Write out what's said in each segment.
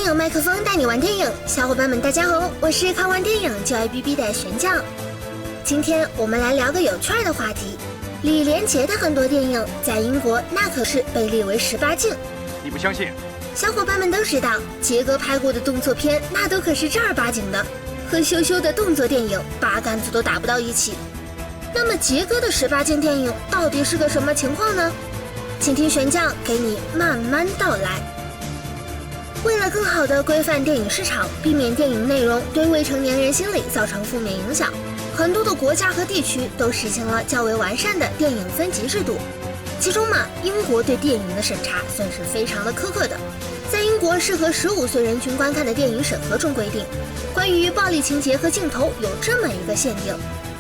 有麦克风带你玩电影，小伙伴们大家好，我是看完电影就爱逼逼的玄酱。今天我们来聊个有趣的话题，李连杰的很多电影在英国那可是被列为18禁。你不相信？小伙伴们都知道，杰哥拍过的动作片那都可是正儿八经的，和羞羞的动作电影八竿子都打不到一起。那么杰哥的18禁电影到底是个什么情况呢？请听玄酱给你慢慢道来。为了更好地规范电影市场，避免电影内容对未成年人心理造成负面影响，很多的国家和地区都实行了较为完善的电影分级制度。其中嘛，英国对电影的审查算是非常的苛刻的。在英国适合15岁人群观看的电影审核中规定，关于暴力情节和镜头有这么一个限定：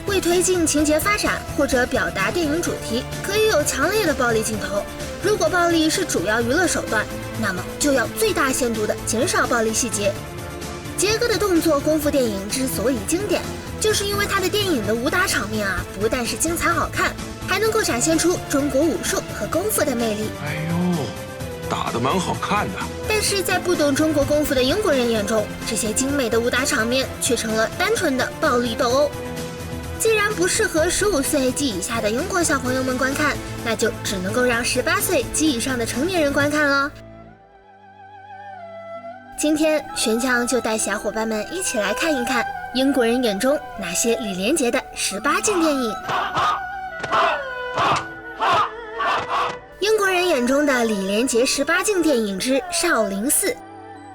为推进情节发展或者表达电影主题，可以有强烈的暴力镜头。如果暴力是主要娱乐手段，那么就要最大限度地减少暴力细节。杰哥的动作功夫电影之所以经典，就是因为他的电影的武打场面不但是精彩好看，还能够展现出中国武术和功夫的魅力。哎呦，打得蛮好看的。但是在不懂中国功夫的英国人眼中，这些精美的武打场面却成了单纯的暴力斗殴。既然不适合15岁及以下的英国小朋友们观看，那就只能够让18岁及以上的成年人观看了。今天玄酱就带小伙伴们一起来看一看英国人眼中那些李连杰的18禁电影。英国人眼中的李连杰18禁电影之少林寺。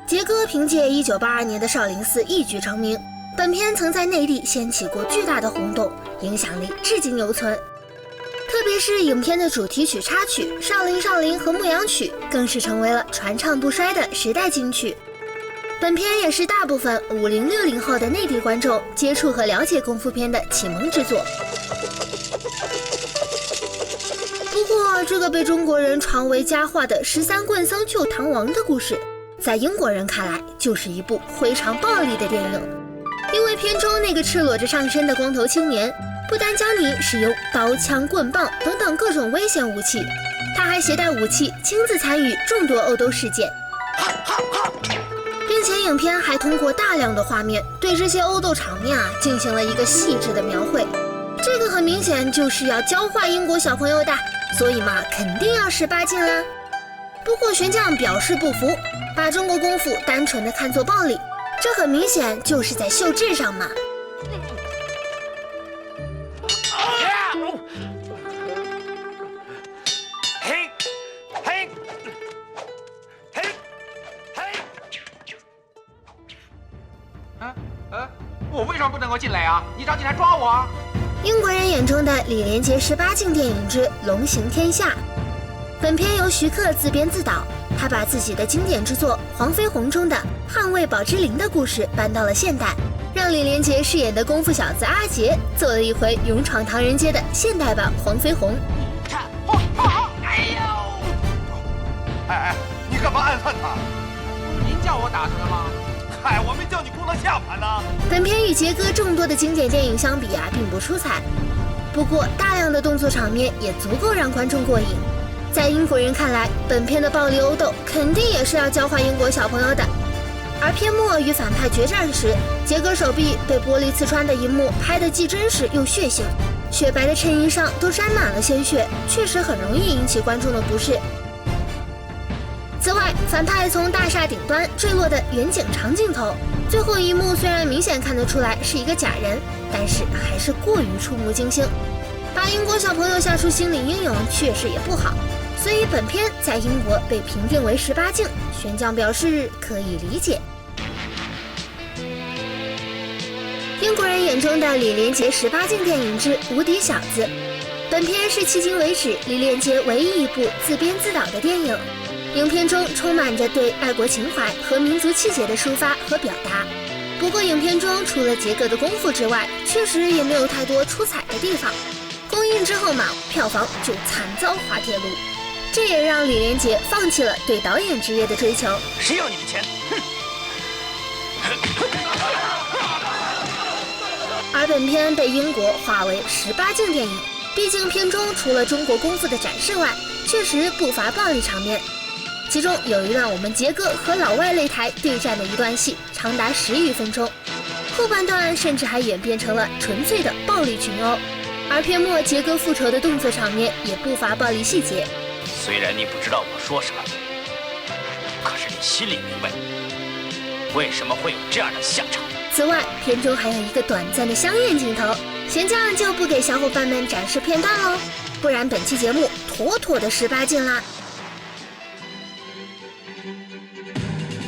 杰哥凭借1982年的少林寺一举成名，本片曾在内地掀起过巨大的轰动，影响力至今犹存。特别是影片的主题曲插曲《少林少林》和《牧羊曲》更是成为了传唱不衰的时代金曲。本片也是大部分50、60后的内地观众接触和了解功夫片的启蒙之作。不过，这个被中国人传为佳话的13棍僧救唐王的故事，在英国人看来就是一部非常暴力的电影。因为片中那个赤裸着上身的光头青年，不单教你使用刀枪棍棒等等各种危险武器，他还携带武器亲自参与众多殴斗事件，并且影片还通过大量的画面对这些殴斗场面进行了一个细致的描绘。这个很明显就是要教坏英国小朋友的，所以嘛，肯定要18禁啦。不过玄酱表示不服，把中国功夫单纯的看作暴力，这很明显就是在秀智上嘛。我为什么不能够进来啊？你找警察抓我啊！英国人眼中的李连杰18禁电影之龙行天下。本片由徐克自编自导，他把自己的经典之作《黄飞鸿》中的捍卫宝芝林的故事搬到了现代，让李连杰饰演的功夫小子阿杰做了一回勇闯唐人街的现代版黄飞鸿。哎呦！哎，你干嘛暗算他？不是您叫我打他的吗？嗨，我没叫你供他下盘呢。本片与杰哥众多的经典电影相比并不出彩，不过大量的动作场面也足够让观众过瘾。在英国人看来，本片的暴力殴斗肯定也是要教坏英国小朋友的。而片末与反派决战时，杰哥手臂被玻璃刺穿的一幕拍得既真实又血腥，雪白的衬衣上都沾满了鲜血，确实很容易引起观众的不适。此外，反派从大厦顶端坠落的远景长镜头，最后一幕虽然明显看得出来是一个假人，但是还是过于触目惊心，把英国小朋友吓出心理阴影确实也不好。所以本片在英国被评定为18禁，玄酱表示可以理解。英国人眼中的李连杰18禁电影之无敌小子。本片是迄今为止李连杰唯一一部自编自导的电影。影片中充满着对爱国情怀和民族气节的抒发和表达。不过影片中除了杰哥的功夫之外，确实也没有太多出彩的地方。公映之后嘛，票房就惨遭滑铁卢，这也让李连杰放弃了对导演职业的追求。谁要你们钱？而本片被英国划为18禁电影，毕竟片中除了中国功夫的展示外，确实不乏暴力场面。其中有一段我们杰哥和老外擂台对战的一段戏，长达10余分钟，后半段甚至还演变成了纯粹的暴力群殴，而片末杰哥复仇的动作场面也不乏暴力细节。虽然你不知道我说什么，可是你心里明白，为什么会有这样的下场。此外，片中还有一个短暂的香艳镜头，贤将就不给小伙伴们展示片段喽，不然本期节目妥妥的18禁啦。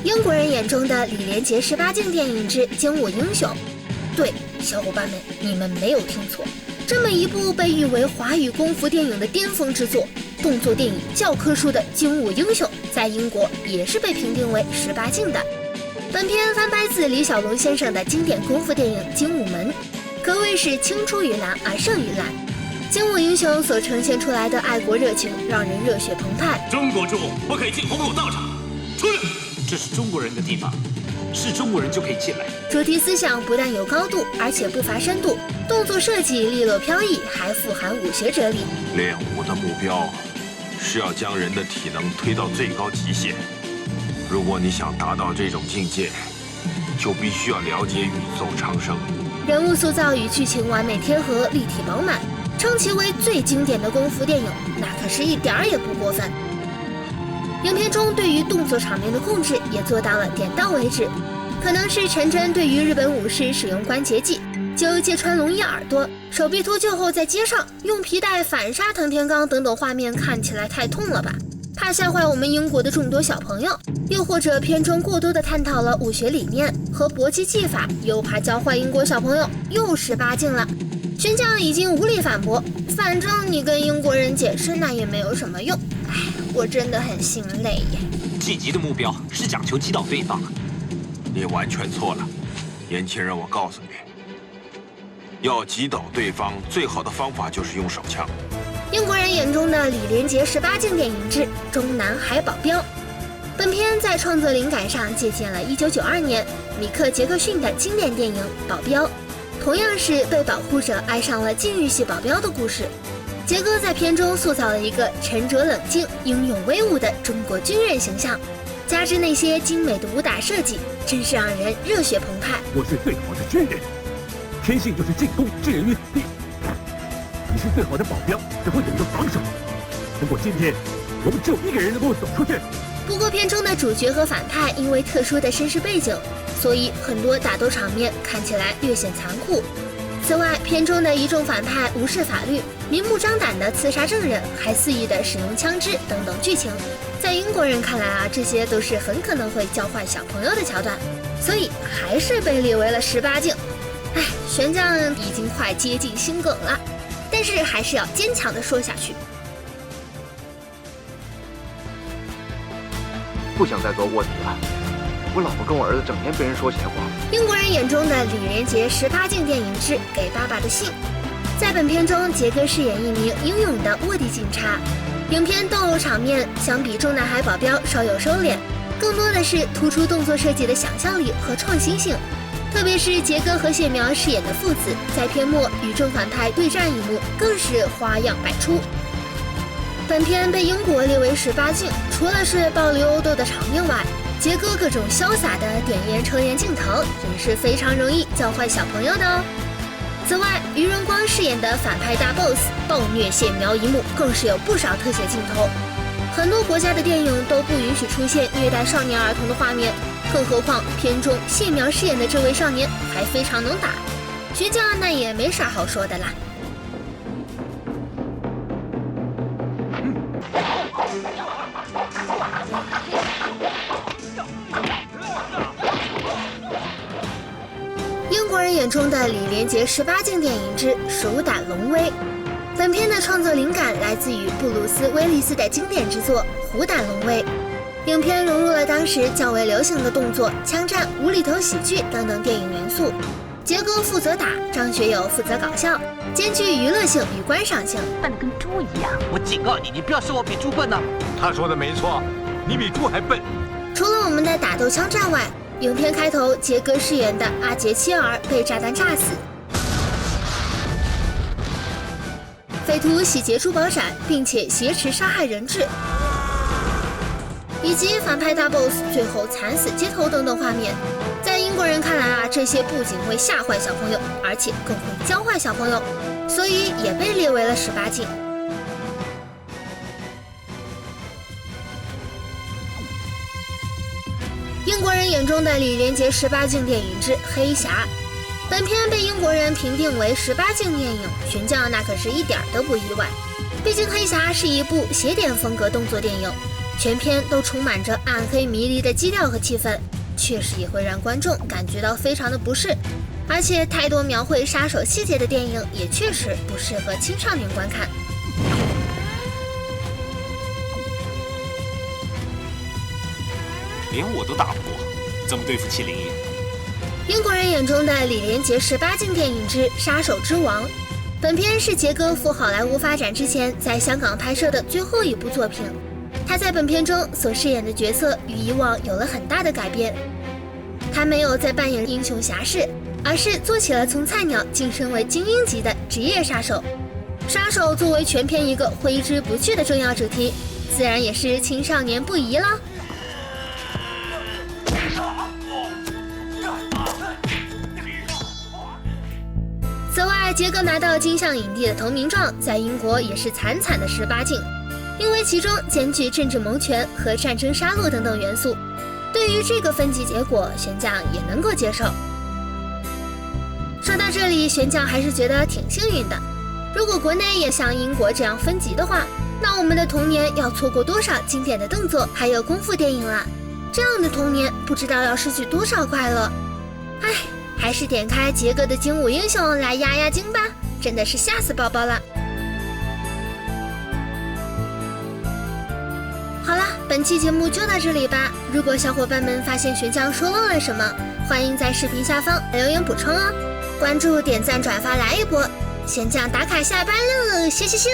英国人眼中的李连杰18禁电影之精武英雄，对，小伙伴们，你们没有听错，这么一部被誉为华语功夫电影的巅峰之作，动作电影教科书的精武英雄，在英国也是被评定为18禁的。本片翻拍自李小龙先生的经典功夫电影《精武门》，可谓是青出于蓝而胜于蓝。精武英雄所呈现出来的爱国热情，让人热血澎湃。中国住不可以进红土道场，出去！这是中国人的地方，是中国人就可以进来。主题思想不但有高度，而且不乏深度，动作设计利落飘逸，还富含武学哲理。练武的目标是要将人的体能推到最高极限。如果你想达到这种境界，就必须要了解宇宙长生。人物塑造与剧情完美贴合，立体饱满，称其为最经典的功夫电影，那可是一点儿也不过分。影片中对于动作场面的控制也做到了点到为止，可能是陈真对于日本武士使用关节技，就揭穿龙一耳朵、手臂脱臼后在街上用皮带反杀藤田刚等等画面看起来太痛了吧，怕吓坏我们英国的众多小朋友，又或者片中过多的探讨了武学理念和搏击技法，又怕教坏英国小朋友，又18禁了。勋将已经无力反驳，反正你跟英国人解释那也没有什么用。哎，我真的很心累耶。晋级的目标是讲求击倒对方。你完全错了，年轻人，我告诉你，要击倒对方，最好的方法就是用手枪。英国人眼中的李连杰18禁电影之中南海保镖。本片在创作灵感上借鉴了1992年米克·杰克逊的经典电影《保镖》，同样是被保护者爱上了禁欲系保镖的故事。杰哥在片中塑造了一个沉着冷静、英勇威武的中国军人形象，加之那些精美的武打设计，真是让人热血澎湃。我是最好的军人，天性就是进攻，置人于死地。你是最好的保镖，只会懂得防守。不过今天我们只有1个人能够走出去。不过片中的主角和反派因为特殊的身世背景，所以很多打斗场面看起来略显残酷。此外，片中的一众反派无视法律，明目张胆地刺杀证人，还肆意地使用枪支等等剧情，在英国人看来啊，这些都是很可能会教坏小朋友的桥段，所以还是被列为了18禁。哎，悬将已经快接近心梗了，但是还是要坚强地说下去。不想再做卧底了，我老婆跟我儿子整天被人说闲话。英国人眼中的李连杰18禁电影之给爸爸的信。在本片中，杰哥饰演一名英勇的卧底警察。影片斗殴场面相比中南海保镖稍有收敛，更多的是突出动作设计的想象力和创新性。特别是杰哥和谢苗饰演的父子，在片末与正反派对战一幕，更是花样百出。本片被英国列为18禁，除了是暴力殴斗的场面外，杰哥各种潇洒的点烟抽烟镜头也是非常容易教坏小朋友的哦。此外，于荣光饰演的反派大 boss 暴虐谢苗一幕更是有不少特写镜头。很多国家的电影都不允许出现虐待少年儿童的画面，更何况片中谢苗饰演的这位少年还非常能打，学将那也没啥好说的啦。英国人眼中的李连杰18禁电影之手打龙威。本片的创作灵感来自于布鲁斯·威利斯的经典之作《虎胆龙威》。影片融入了当时较为流行的动作、枪战、无厘头喜剧等等电影元素。杰哥负责打，张学友负责搞笑，兼具娱乐性与观赏性。笨得跟猪一样！我警告你，你不要说我比猪笨呢。他说的没错，你比猪还笨。除了我们的打斗枪战外，影片开头杰哥饰演的阿杰妻儿被炸弹炸死，匪徒洗劫珠宝闪，并且挟持杀害人质。以及反派大 boss 最后惨死街头等等画面，在英国人看来啊，这些不仅会吓坏小朋友，而且更会教坏小朋友，所以也被列为了18禁。英国人眼中的李连杰18禁电影之《黑侠》，本片被英国人评定为18禁电影，悬匠那可是一点都不意外。毕竟《黑侠》是一部邪典风格动作电影，全片都充满着暗黑迷离的基调和气氛，确实也会让观众感觉到非常的不适。而且太多描绘杀手细节的电影也确实不适合青少年观看。连我都打不过，怎么对付麒麟爷？英国人眼中的李连杰18禁电影之《杀手之王》，本片是杰哥赴好莱坞发展之前在香港拍摄的最后一部作品。他在本片中所饰演的角色与以往有了很大的改变，他没有再扮演英雄侠士，而是做起了从菜鸟晋升为精英级的职业杀手。杀手作为全片一个挥之不去的重要主题，自然也是青少年不宜了。此外，杰哥拿到金像影帝的投名状，在英国也是惨惨的18禁，因为其中兼具政治谋权和战争杀戮等等元素。对于这个分级结果，悬匠也能够接受。说到这里，悬匠还是觉得挺幸运的。如果国内也像英国这样分级的话，那我们的童年要错过多少经典的动作还有功夫电影啊！这样的童年不知道要失去多少快乐。唉，还是点开杰哥的精武英雄来压压惊吧，真的是吓死宝宝了。好啦，本期节目就到这里吧。如果小伙伴们发现悬匠说漏了什么，欢迎在视频下方留言补充哦。关注、点赞、转发来一波，悬匠打卡下班喽，谢谢。